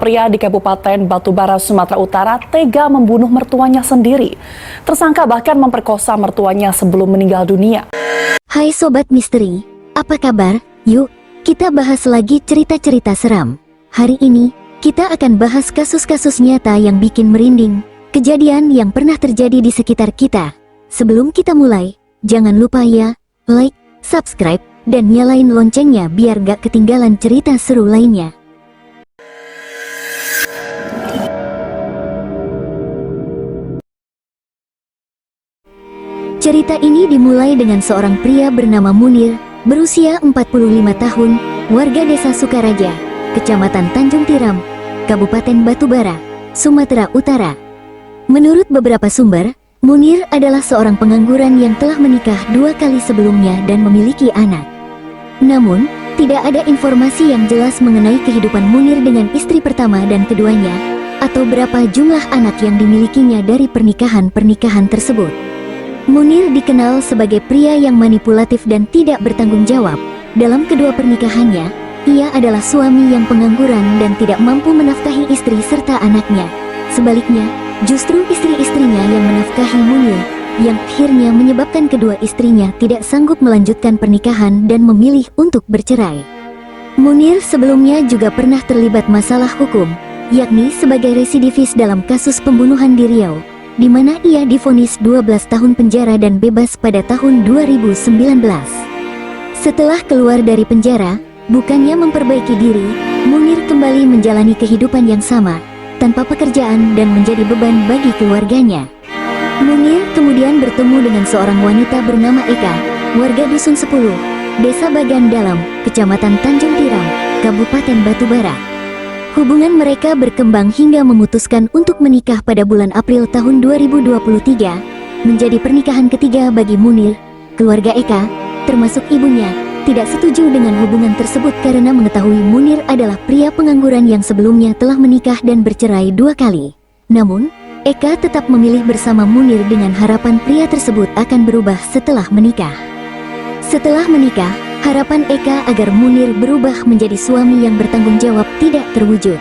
Pria di Kabupaten Batubara, Sumatera Utara tega membunuh mertuanya sendiri. Tersangka bahkan memperkosa mertuanya sebelum meninggal dunia. Hai Sobat Misteri, apa kabar? Yuk, kita bahas lagi cerita-cerita seram. Hari ini, kita akan bahas kasus-kasus nyata yang bikin merinding, kejadian yang pernah terjadi di sekitar kita. Sebelum kita mulai, jangan lupa ya, like, subscribe, dan nyalain loncengnya biar gak ketinggalan cerita seru lainnya. Cerita ini dimulai dengan seorang pria bernama Munir, berusia 45 tahun, warga desa Sukaraja, Kecamatan Tanjung Tiram, Kabupaten Batubara, Sumatera Utara. Menurut beberapa sumber, Munir adalah seorang pengangguran yang telah menikah 2 kali sebelumnya dan memiliki anak. Namun, tidak ada informasi yang jelas mengenai kehidupan Munir dengan istri pertama dan keduanya, atau berapa jumlah anak yang dimilikinya dari pernikahan-pernikahan tersebut. Munir dikenal sebagai pria yang manipulatif dan tidak bertanggung jawab. Dalam kedua pernikahannya, ia adalah suami yang pengangguran dan tidak mampu menafkahi istri serta anaknya. Sebaliknya, justru istri-istrinya yang menafkahi Munir, yang akhirnya menyebabkan kedua istrinya tidak sanggup melanjutkan pernikahan dan memilih untuk bercerai. Munir sebelumnya juga pernah terlibat masalah hukum, yakni sebagai residivis dalam kasus pembunuhan di Riau, di mana ia divonis 12 tahun penjara dan bebas pada tahun 2019. Setelah keluar dari penjara, bukannya memperbaiki diri, Munir kembali menjalani kehidupan yang sama, tanpa pekerjaan dan menjadi beban bagi keluarganya. Munir kemudian bertemu dengan seorang wanita bernama Eka, warga Dusun 10, Desa Bagan Dalam, Kecamatan Tanjung Tiram, Kabupaten Batubara. Hubungan mereka berkembang hingga memutuskan untuk menikah pada bulan April tahun 2023, menjadi pernikahan ketiga bagi Munir. Keluarga Eka, termasuk ibunya, tidak setuju dengan hubungan tersebut karena mengetahui Munir adalah pria pengangguran yang sebelumnya telah menikah dan bercerai 2 kali. Namun, Eka tetap memilih bersama Munir dengan harapan pria tersebut akan berubah setelah menikah. Setelah menikah, harapan Eka agar Munir berubah menjadi suami yang bertanggung jawab tidak terwujud.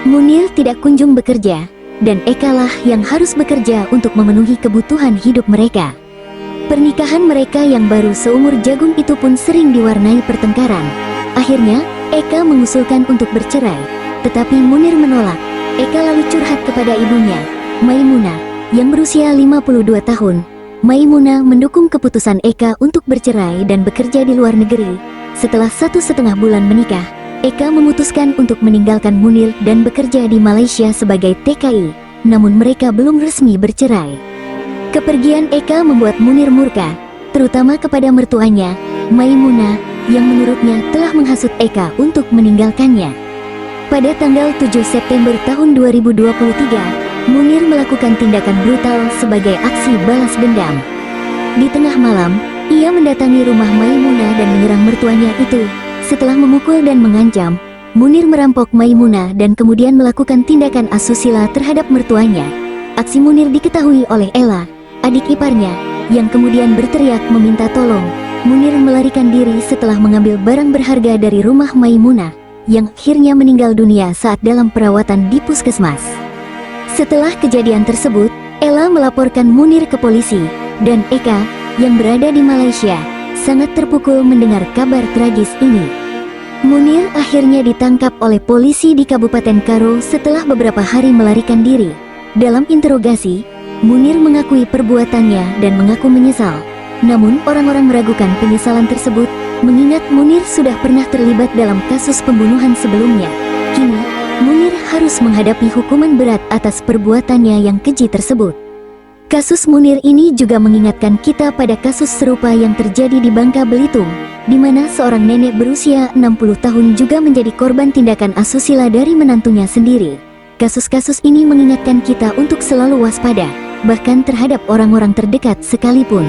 Munir tidak kunjung bekerja, dan Eka lah yang harus bekerja untuk memenuhi kebutuhan hidup mereka. Pernikahan mereka yang baru seumur jagung itu pun sering diwarnai pertengkaran. Akhirnya, Eka mengusulkan untuk bercerai, tetapi Munir menolak. Eka lalu curhat kepada ibunya, Maimunah, yang berusia 52 tahun. Maimunah mendukung keputusan Eka untuk bercerai dan bekerja di luar negeri. Setelah 1,5 bulan menikah, Eka memutuskan untuk meninggalkan Munir dan bekerja di Malaysia sebagai TKI, namun mereka belum resmi bercerai. Kepergian Eka membuat Munir murka, terutama kepada mertuanya, Maimunah, yang menurutnya telah menghasut Eka untuk meninggalkannya. Pada tanggal 7 September tahun 2023, Munir melakukan tindakan brutal sebagai aksi balas dendam. Di tengah malam, ia mendatangi rumah Maimunah dan menyerang mertuanya itu. Setelah memukul dan mengancam, Munir merampok Maimunah dan kemudian melakukan tindakan asusila terhadap mertuanya. Aksi Munir diketahui oleh Ella, adik iparnya, yang kemudian berteriak meminta tolong. Munir melarikan diri setelah mengambil barang berharga dari rumah Maimunah, yang akhirnya meninggal dunia saat dalam perawatan di puskesmas. Setelah kejadian tersebut, Ella melaporkan Munir ke polisi, dan Eka, yang berada di Malaysia, sangat terpukul mendengar kabar tragis ini. Munir akhirnya ditangkap oleh polisi di Kabupaten Karo setelah beberapa hari melarikan diri. Dalam interogasi, Munir mengakui perbuatannya dan mengaku menyesal. Namun orang-orang meragukan penyesalan tersebut, mengingat Munir sudah pernah terlibat dalam kasus pembunuhan sebelumnya. Kini, Munir harus menghadapi hukuman berat atas perbuatannya yang keji tersebut. Kasus Munir ini juga mengingatkan kita pada kasus serupa yang terjadi di Bangka Belitung, di mana seorang nenek berusia 60 tahun juga menjadi korban tindakan asusila dari menantunya sendiri. Kasus-kasus ini mengingatkan kita untuk selalu waspada, bahkan terhadap orang-orang terdekat sekalipun.